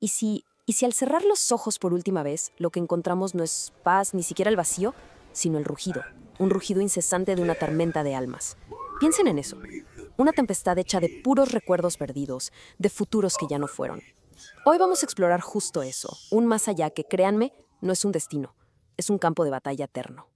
¿Y si al cerrar los ojos por última vez, lo que encontramos no es paz, ni siquiera el vacío, sino el rugido, un rugido incesante de una tormenta de almas? Piensen en eso, una tempestad hecha de puros recuerdos perdidos, de futuros que ya no fueron. Hoy vamos a explorar justo eso, un más allá que, créanme, no es un destino, es un campo de batalla eterno.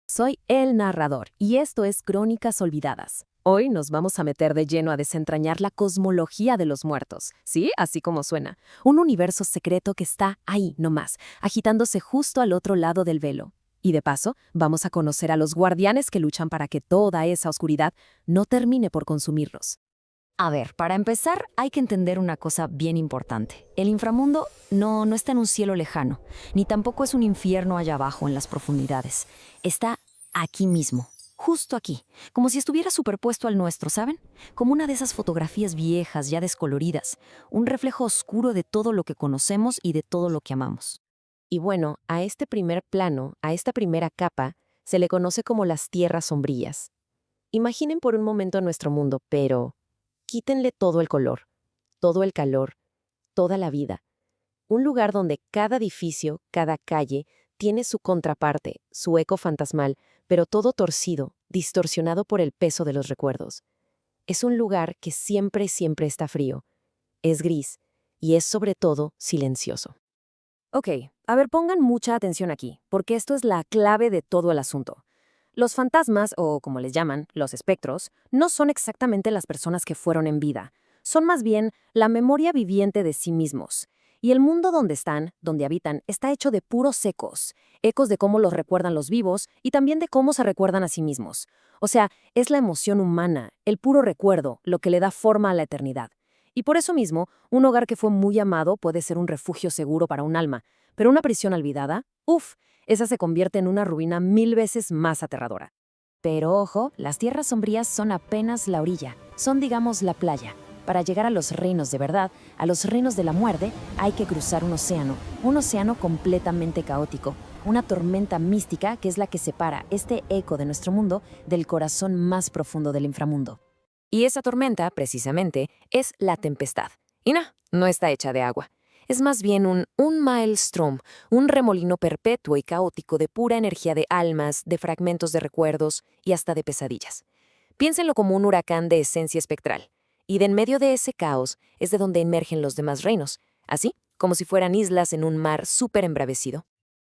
Soy el narrador y esto es Crónicas Olvidadas. Hoy nos vamos a meter de lleno a desentrañar la cosmología de los muertos, ¿sí? Así como suena. Un universo secreto que está ahí nomás, agitándose justo al otro lado del velo. Y de paso, vamos a conocer a los guardianes que luchan para que toda esa oscuridad no termine por consumirlos. A ver, para empezar, hay que entender una cosa bien importante. El inframundo no está en un cielo lejano, ni tampoco es un infierno allá abajo en las profundidades. Está aquí mismo, justo aquí, como si estuviera superpuesto al nuestro, ¿saben? Como una de esas fotografías viejas, ya descoloridas, un reflejo oscuro de todo lo que conocemos y de todo lo que amamos. Y bueno, a este primer plano, a esta primera capa, se le conoce como las tierras sombrías. Imaginen por un momento nuestro mundo, pero quítenle todo el color, todo el calor, toda la vida. Un lugar donde cada edificio, cada calle, tiene su contraparte, su eco fantasmal, pero todo torcido, distorsionado por el peso de los recuerdos. Es un lugar que siempre, siempre está frío. Es gris y es sobre todo silencioso. Ok, a ver, pongan mucha atención aquí, porque esto es la clave de todo el asunto. Los fantasmas, o como les llaman, los espectros, no son exactamente las personas que fueron en vida. Son más bien la memoria viviente de sí mismos. Y el mundo donde están, donde habitan, está hecho de puros ecos. Ecos de cómo los recuerdan los vivos y también de cómo se recuerdan a sí mismos. O sea, es la emoción humana, el puro recuerdo, lo que le da forma a la eternidad. Y por eso mismo, un hogar que fue muy amado puede ser un refugio seguro para un alma, pero una prisión olvidada, ¡uf! Esa se convierte en una ruina 1000 veces más aterradora. Pero ojo, las tierras sombrías son apenas la orilla, son digamos la playa. Para llegar a los reinos de verdad, a los reinos de la muerte, hay que cruzar un océano completamente caótico, una tormenta mística que es la que separa este eco de nuestro mundo del corazón más profundo del inframundo. Y esa tormenta, precisamente, es la tempestad. Y no está hecha de agua. Es más bien un maelstrom, un remolino perpetuo y caótico de pura energía de almas, de fragmentos de recuerdos y hasta de pesadillas. Piénsenlo como un huracán de esencia espectral. Y de en medio de ese caos es de donde emergen los demás reinos, así como si fueran islas en un mar súper embravecido.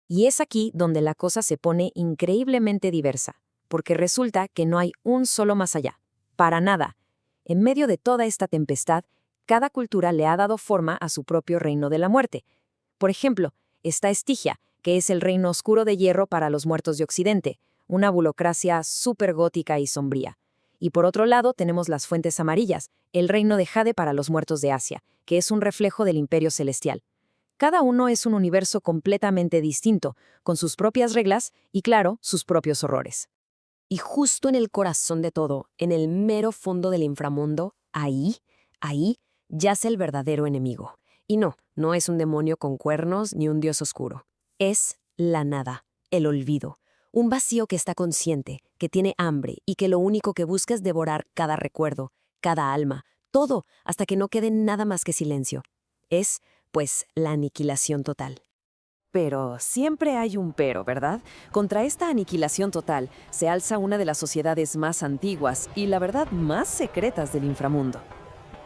Y es aquí donde la cosa se pone increíblemente diversa, porque resulta que no hay un solo más allá. Para nada. En medio de toda esta tempestad, cada cultura le ha dado forma a su propio reino de la muerte. Por ejemplo, está Estigia, que es el reino oscuro de hierro para los muertos de Occidente, una burocracia súper gótica y sombría. Y por otro lado tenemos las Fuentes Amarillas, el reino de Jade para los muertos de Asia, que es un reflejo del Imperio Celestial. Cada uno es un universo completamente distinto, con sus propias reglas y, claro, sus propios horrores. Y justo en el corazón de todo, en el mero fondo del inframundo, ahí, yace el verdadero enemigo. Y no es un demonio con cuernos ni un dios oscuro. Es la nada, el olvido. Un vacío que está consciente, que tiene hambre y que lo único que busca es devorar cada recuerdo, cada alma, todo, hasta que no quede nada más que silencio. Es, pues, la aniquilación total. Pero siempre hay un pero, ¿verdad? Contra esta aniquilación total se alza una de las sociedades más antiguas y, la verdad, más secretas del inframundo.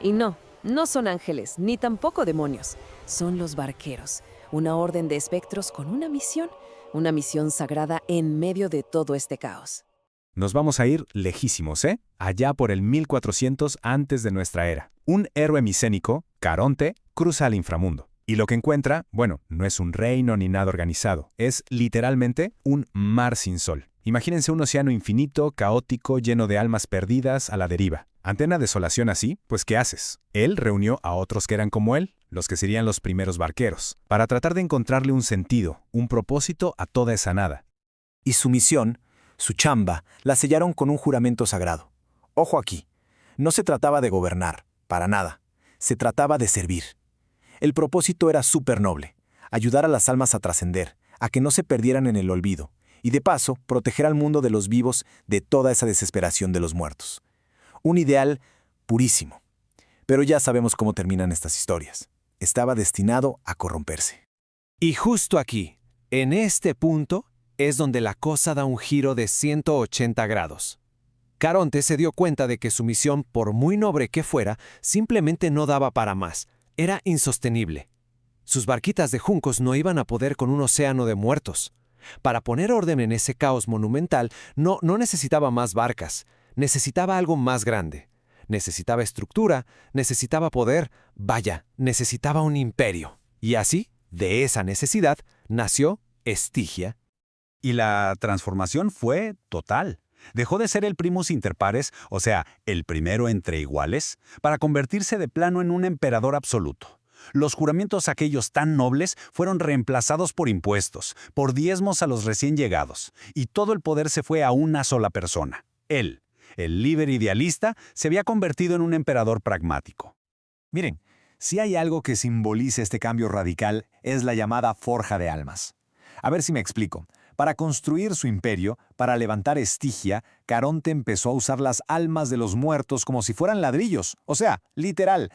Y no son ángeles, ni tampoco demonios. Son los barqueros, una orden de espectros con una misión sagrada en medio de todo este caos. Nos vamos a ir lejísimos, ¿eh? Allá por el 1400 antes de nuestra era. Un héroe micénico, Caronte, cruza al inframundo. Y lo que encuentra, bueno, no es un reino ni nada organizado. Es literalmente un mar sin sol. Imagínense un océano infinito, caótico, lleno de almas perdidas a la deriva. Ante una desolación así, pues ¿qué haces? Él reunió a otros que eran como él, los que serían los primeros barqueros, para tratar de encontrarle un sentido, un propósito a toda esa nada. Y su misión, su chamba, la sellaron con un juramento sagrado. Ojo aquí, no se trataba de gobernar, para nada. Se trataba de servir. El propósito era súper noble, ayudar a las almas a trascender, a que no se perdieran en el olvido, y de paso, proteger al mundo de los vivos de toda esa desesperación de los muertos. Un ideal purísimo. Pero ya sabemos cómo terminan estas historias. estaba destinado a corromperse. Y justo aquí, en este punto, es donde la cosa da un giro de 180 grados. Caronte se dio cuenta de que su misión, por muy noble que fuera, simplemente no daba para más. Era insostenible. Sus barquitas de juncos no iban a poder con un océano de muertos. Para poner orden en ese caos monumental, no necesitaba más barcas. Necesitaba algo más grande. Necesitaba estructura, necesitaba poder, vaya, necesitaba un imperio. Y así, de esa necesidad, nació Estigia. Y la transformación fue total. Dejó de ser el primus inter pares, o sea, el primero entre iguales, para convertirse de plano en un emperador absoluto. Los juramentos aquellos tan nobles fueron reemplazados por impuestos, por diezmos a los recién llegados, y todo el poder se fue a una sola persona. Él, el líder idealista, se había convertido en un emperador pragmático. Miren, si hay algo que simboliza este cambio radical, es la llamada forja de almas. A ver si me explico. Para construir su imperio, para levantar Estigia, Caronte empezó a usar las almas de los muertos como si fueran ladrillos, o sea, literal.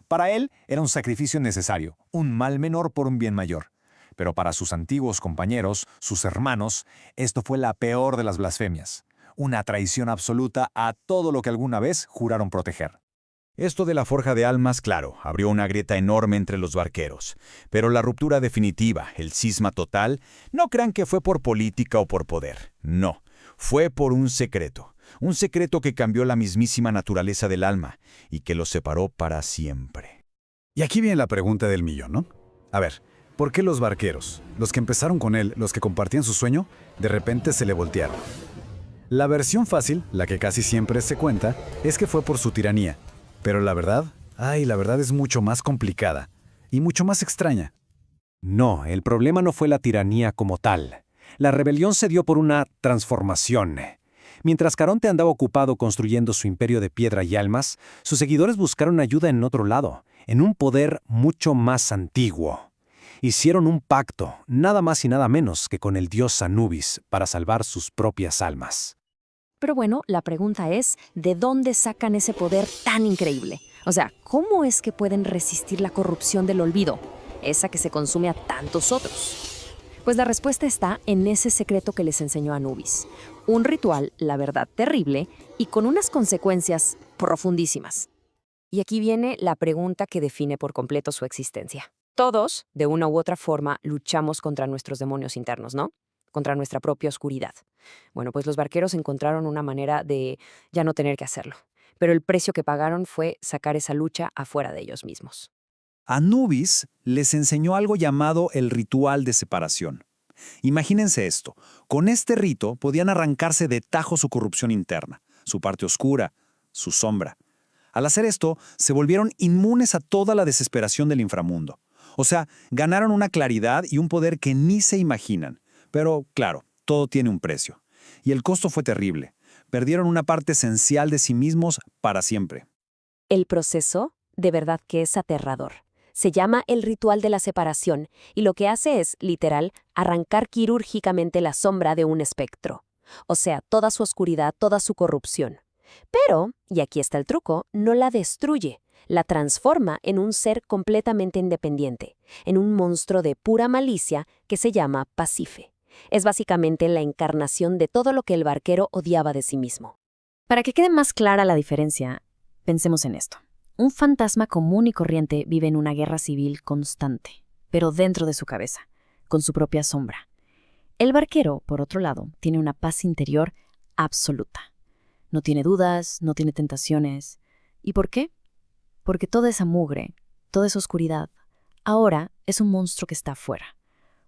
Para él era un sacrificio necesario, un mal menor por un bien mayor. Pero para sus antiguos compañeros, sus hermanos, esto fue la peor de las blasfemias. Una traición absoluta a todo lo que alguna vez juraron proteger. Esto de la forja de almas, claro, abrió una grieta enorme entre los barqueros. Pero la ruptura definitiva, el cisma total, no crean que fue por política o por poder. No, fue por un secreto. Un secreto que cambió la mismísima naturaleza del alma y que los separó para siempre. Y aquí viene la pregunta del millón, ¿no? A ver, ¿por qué los barqueros, los que empezaron con él, los que compartían su sueño, de repente se le voltearon? La versión fácil, la que casi siempre se cuenta, es que fue por su tiranía. Pero la verdad es mucho más complicada y mucho más extraña. No, el problema no fue la tiranía como tal. La rebelión se dio por una transformación. Mientras Caronte andaba ocupado construyendo su imperio de piedra y almas, sus seguidores buscaron ayuda en otro lado, en un poder mucho más antiguo. Hicieron un pacto, nada más y nada menos que con el dios Anubis, para salvar sus propias almas. Pero bueno, la pregunta es, ¿de dónde sacan ese poder tan increíble? O sea, ¿cómo es que pueden resistir la corrupción del olvido, esa que se consume a tantos otros? Pues la respuesta está en ese secreto que les enseñó Anubis. Un ritual, la verdad, terrible y con unas consecuencias profundísimas. Y aquí viene la pregunta que define por completo su existencia. Todos, de una u otra forma, luchamos contra nuestros demonios internos, ¿no? Contra nuestra propia oscuridad. Bueno, pues los barqueros encontraron una manera de ya no tener que hacerlo. Pero el precio que pagaron fue sacar esa lucha afuera de ellos mismos. Anubis les enseñó algo llamado el ritual de separación. Imagínense esto. Con este rito podían arrancarse de tajo su corrupción interna, su parte oscura, su sombra. Al hacer esto, se volvieron inmunes a toda la desesperación del inframundo. O sea, ganaron una claridad y un poder que ni se imaginan. Pero, claro, todo tiene un precio. Y el costo fue terrible. Perdieron una parte esencial de sí mismos para siempre. El proceso, de verdad que es aterrador. Se llama el ritual de la separación y lo que hace es, literal, arrancar quirúrgicamente la sombra de un espectro. O sea, toda su oscuridad, toda su corrupción. Pero, y aquí está el truco, no la destruye. La transforma en un ser completamente independiente, en un monstruo de pura malicia que se llama Pasife. Es básicamente la encarnación de todo lo que el barquero odiaba de sí mismo. Para que quede más clara la diferencia, pensemos en esto. Un fantasma común y corriente vive en una guerra civil constante, pero dentro de su cabeza, con su propia sombra. El barquero, por otro lado, tiene una paz interior absoluta. No tiene dudas, no tiene tentaciones. ¿Y por qué? Porque toda esa mugre, toda esa oscuridad, ahora es un monstruo que está afuera.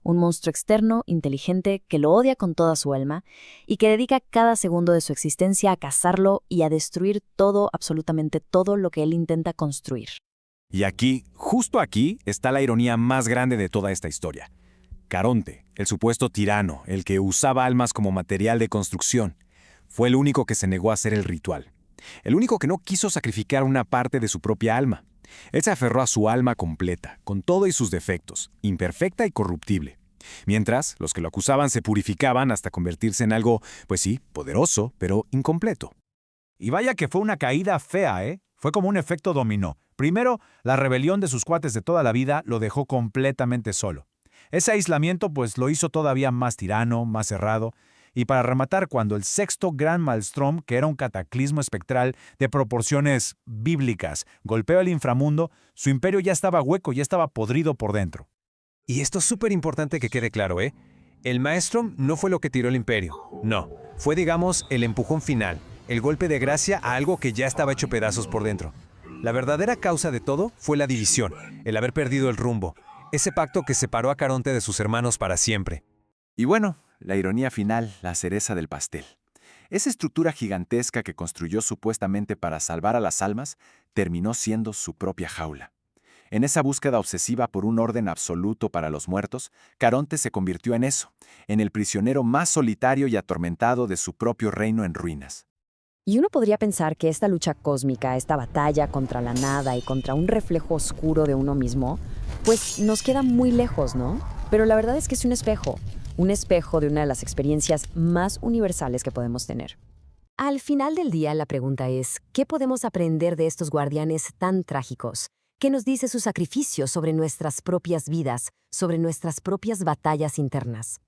Un monstruo externo, inteligente, que lo odia con toda su alma y que dedica cada segundo de su existencia a cazarlo y a destruir todo, absolutamente todo lo que él intenta construir. Y aquí, justo aquí, está la ironía más grande de toda esta historia. Caronte, el supuesto tirano, el que usaba almas como material de construcción, fue el único que se negó a hacer el ritual. El único que no quiso sacrificar una parte de su propia alma. Él se aferró a su alma completa, con todo y sus defectos, imperfecta y corruptible. Mientras, los que lo acusaban se purificaban hasta convertirse en algo, pues sí, poderoso, pero incompleto. Y vaya que fue una caída fea, ¿eh? Fue como un efecto dominó. Primero, la rebelión de sus cuates de toda la vida lo dejó completamente solo. Ese aislamiento pues lo hizo todavía más tirano, más cerrado, y para rematar, cuando el sexto gran maelstrom, que era un cataclismo espectral de proporciones bíblicas, golpeó el inframundo, su imperio ya estaba hueco, ya estaba podrido por dentro. Y esto es súper importante que quede claro, ¿eh? El Maelstrom no fue lo que tiró el imperio. No, fue, digamos, el empujón final, el golpe de gracia a algo que ya estaba hecho pedazos por dentro. La verdadera causa de todo fue la división, el haber perdido el rumbo, ese pacto que separó a Caronte de sus hermanos para siempre. Y bueno, la ironía final, la cereza del pastel. Esa estructura gigantesca que construyó supuestamente para salvar a las almas, terminó siendo su propia jaula. En esa búsqueda obsesiva por un orden absoluto para los muertos, Caronte se convirtió en eso, en el prisionero más solitario y atormentado de su propio reino en ruinas. Y uno podría pensar que esta lucha cósmica, esta batalla contra la nada y contra un reflejo oscuro de uno mismo, pues nos queda muy lejos, ¿no? Pero la verdad es que es un espejo de una de las experiencias más universales que podemos tener. Al final del día, la pregunta es, ¿qué podemos aprender de estos guardianes tan trágicos? ¿Qué nos dice su sacrificio sobre nuestras propias vidas, sobre nuestras propias batallas internas?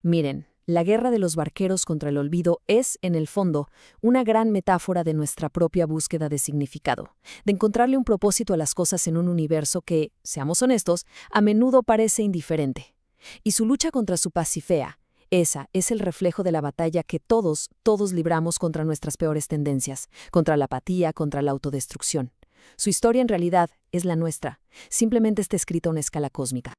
Miren, la guerra de los barqueros contra el olvido es, en el fondo, una gran metáfora de nuestra propia búsqueda de significado, de encontrarle un propósito a las cosas en un universo que, seamos honestos, a menudo parece indiferente. Y su lucha contra su Pasifea, esa es el reflejo de la batalla que todos libramos contra nuestras peores tendencias, contra la apatía, contra la autodestrucción. Su historia en realidad es la nuestra, simplemente está escrita a una escala cósmica.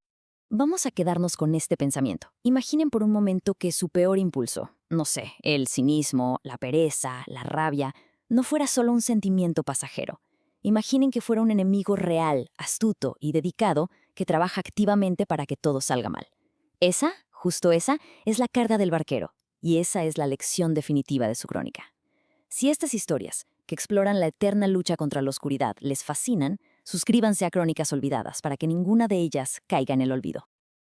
Vamos a quedarnos con este pensamiento. Imaginen por un momento que su peor impulso, no sé, el cinismo, la pereza, la rabia, no fuera solo un sentimiento pasajero. Imaginen que fuera un enemigo real, astuto y dedicado que trabaja activamente para que todo salga mal. Justo esa, es la carga del barquero, y esa es la lección definitiva de su crónica. Si estas historias, que exploran la eterna lucha contra la oscuridad, les fascinan, suscríbanse a Crónicas Olvidadas para que ninguna de ellas caiga en el olvido.